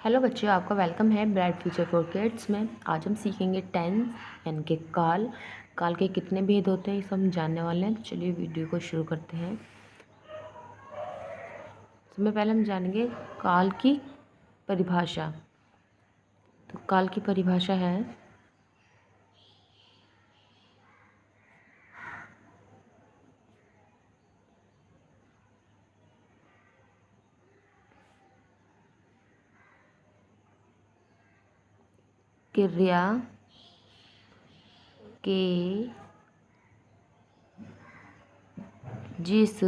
Hello बच्चों, आपका welcome है ब्राइट फ्यूचर फॉर किड्स में। आज हम सीखेंगे टेंस यानी कि काल। काल के कितने भेद होते हैं ये सब हम जानने वाले हैं। तो चलिए वीडियो को शुरू करते हैं। सबसे पहले हम जानेंगे काल की परिभाषा। तो काल की परिभाषा है क्रिया के जिस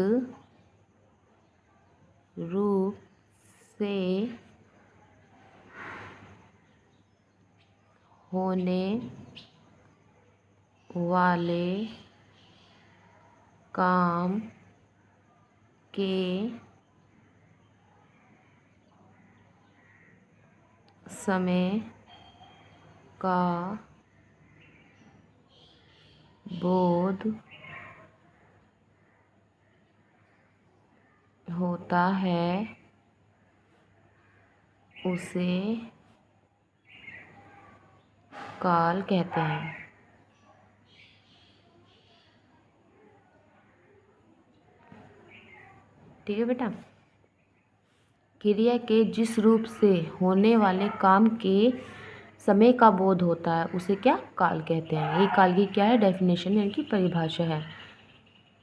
रूप से होने वाले काम के समय का बोध होता है उसे काल कहते हैं। ठीक है बेटा। क्रिया के जिस रूप से होने वाले काम के समय का बोध होता है उसे क्या काल कहते हैं। ये काल की क्या है, डेफिनेशन यानी कि परिभाषा है।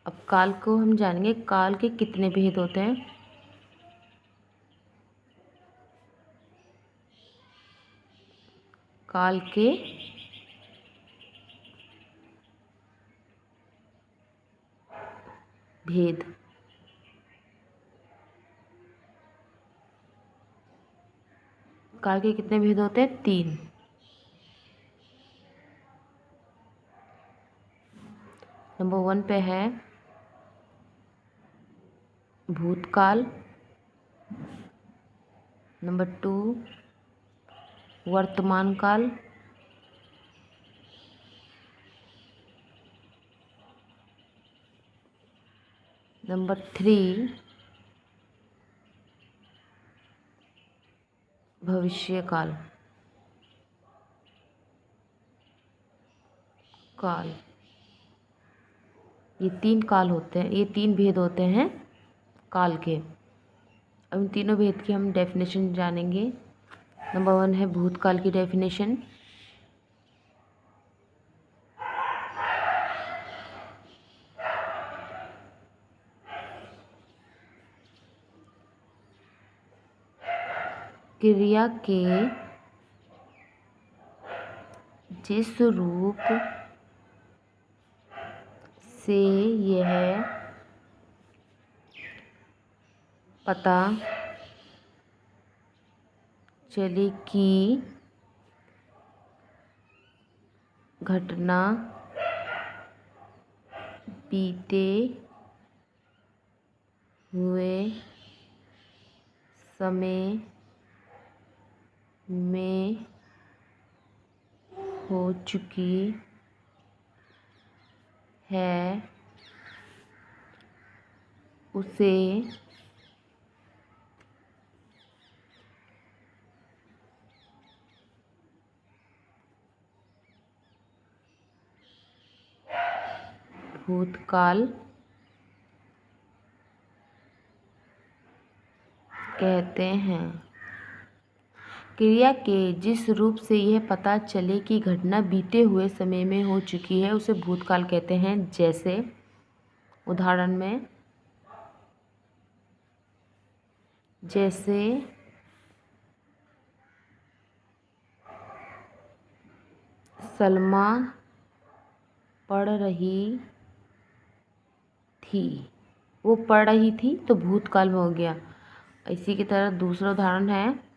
अब काल को हम जानेंगे। काल के कितने भेद होते हैं। काल के भेद। काल के कितने भेद होते हैं? 3। नंबर 1 पे है भूतकाल। नंबर 2 वर्तमान काल। नंबर 3 भविष्य काल। काल, ये 3 काल होते हैं, ये 3 भेद होते हैं काल के। अब इन तीनों भेद की हम डेफिनेशन जानेंगे। नंबर 1 है भूतकाल की डेफिनेशन। क्रिया के जिस रूप से यह पता चले कि घटना बीते हुए समय में हो चुकी है उसे भूतकाल कहते हैं। क्रिया के जिस रूप से यह पता चले कि घटना बीते हुए समय में हो चुकी है उसे भूतकाल कहते हैं। जैसे उदाहरण में, जैसे सलमा पढ़ रही थी, वो पढ़ रही थी तो भूतकाल में हो गया। इसी की तरह दूसरा उदाहरण है,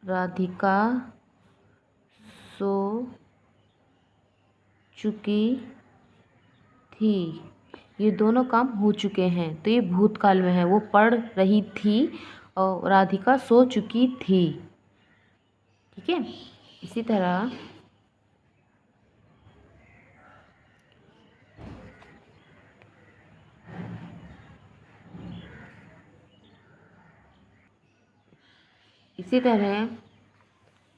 राधिका सो चुकी थी। ये दोनों काम हो चुके हैं तो ये भूतकाल में है। वो पढ़ रही थी और राधिका सो चुकी थी। ठीक है। इसी तरह इसी तरह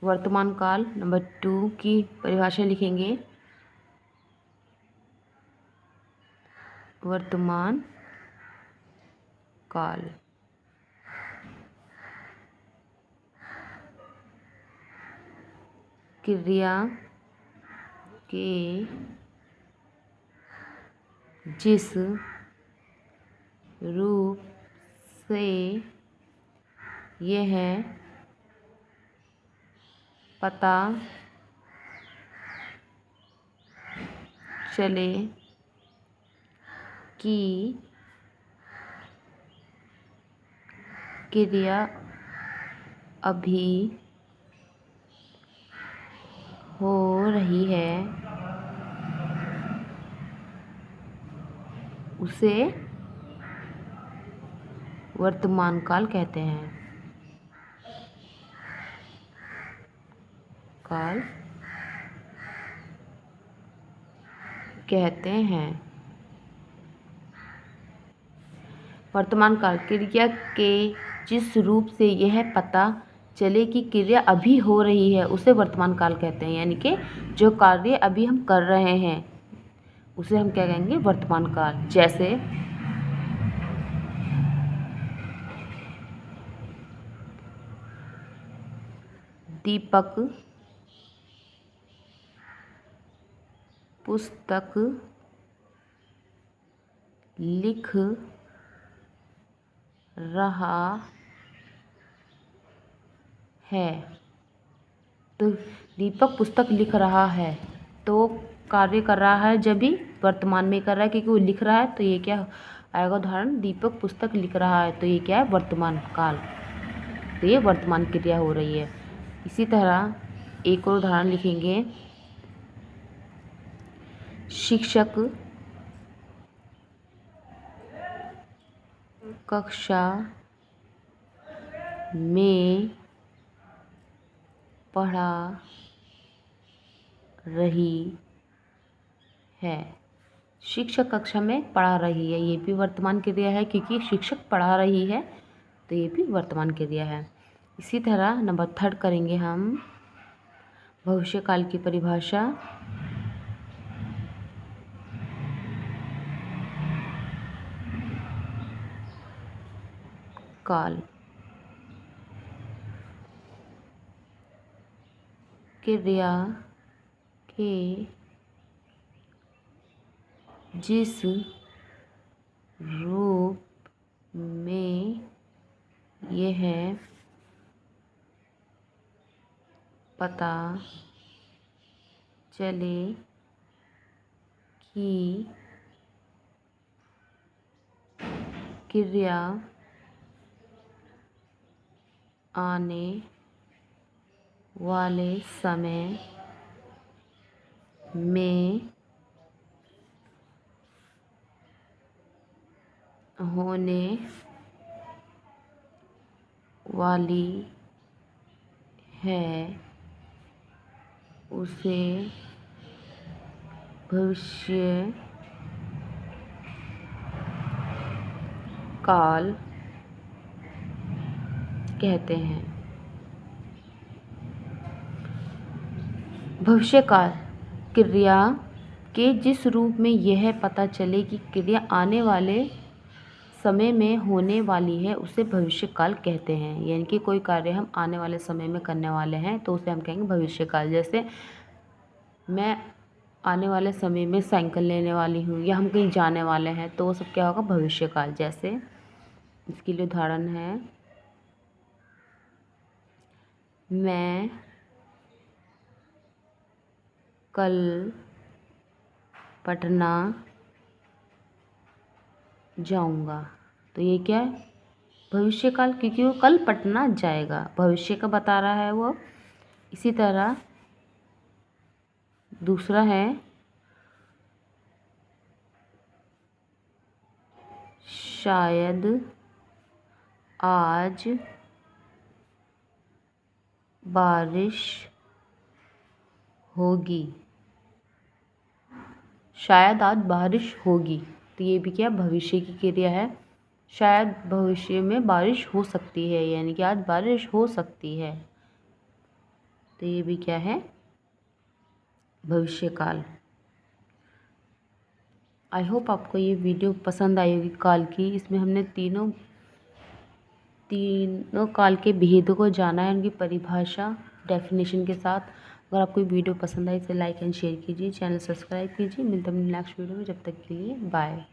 वर्तमान काल नंबर 2 की परिभाषा लिखेंगे। वर्तमान काल क्रिया के जिस रूप से यह पता चले कि क्रिया अभी हो रही है उसे वर्तमान काल कहते हैं। काल कहते हैं। वर्तमान काल क्रिया के जिस रूप से यह पता चले कि क्रिया अभी हो रही है उसे वर्तमान काल कहते हैं। यानी कि जो कार्य अभी हम कर रहे हैं उसे हम क्या कहेंगे? वर्तमान काल। जैसे दीपक पुस्तक लिख रहा है। तो दीपक पुस्तक लिख रहा है तो कार्य कर रहा है जब भी वर्तमान में कर रहा है, क्योंकि वो लिख रहा है। तो ये क्या आएगा उदाहरण? दीपक पुस्तक लिख रहा है, तो ये क्या है? वर्तमान काल। तो ये वर्तमान क्रिया हो रही है। इसी तरह एक और उदाहरण लिखेंगे। शिक्षक कक्षा में पढ़ा रही है। शिक्षक कक्षा में पढ़ा रही है, ये भी वर्तमान क्रिया है, क्योंकि शिक्षक पढ़ा रही है तो ये भी वर्तमान क्रिया है। इसी तरह नंबर 3 करेंगे हम भविष्यकाल की परिभाषा। काल क्रिया के जिस रूप में यह पता चले कि क्रिया आने वाले समय में होने वाली है उसे भविष्य काल कहते हैं। भविष्यकाल क्रिया के जिस रूप में यह पता चले कि क्रिया आने वाले समय में होने वाली है उसे भविष्यकाल कहते हैं। यानी कि कोई कार्य हम आने वाले समय में करने वाले हैं तो उसे हम कहेंगे भविष्यकाल। जैसे मैं आने वाले समय में साइकिल लेने वाली हूँ या हम कहीं जाने वाले हैं तो वो सब क्या होगा? भविष्यकाल। जैसे इसके लिए उदाहरण है, मैं कल पटना जाऊंगा। तो ये क्या है? भविष्यकाल, क्योंकि वो कल पटना जाएगा, भविष्य का बता रहा है वो। इसी तरह दूसरा है, शायद आज बारिश होगी। शायद आज बारिश होगी, तो ये भी क्या? भविष्य की क्रिया है। शायद भविष्य में बारिश हो सकती है, यानी कि आज बारिश हो सकती है। तो ये भी क्या है, भविष्यकाल। आई होप आपको ये वीडियो पसंद आई होगी काल की। इसमें हमने तीनों काल के भेदों को जाना है, उनकी परिभाषा डेफिनेशन के साथ। अगर आपको वीडियो पसंद आई तो लाइक एंड शेयर कीजिए, चैनल सब्सक्राइब कीजिए। मिलते हैं नेक्स्ट वीडियो में, जब तक के लिए बाय।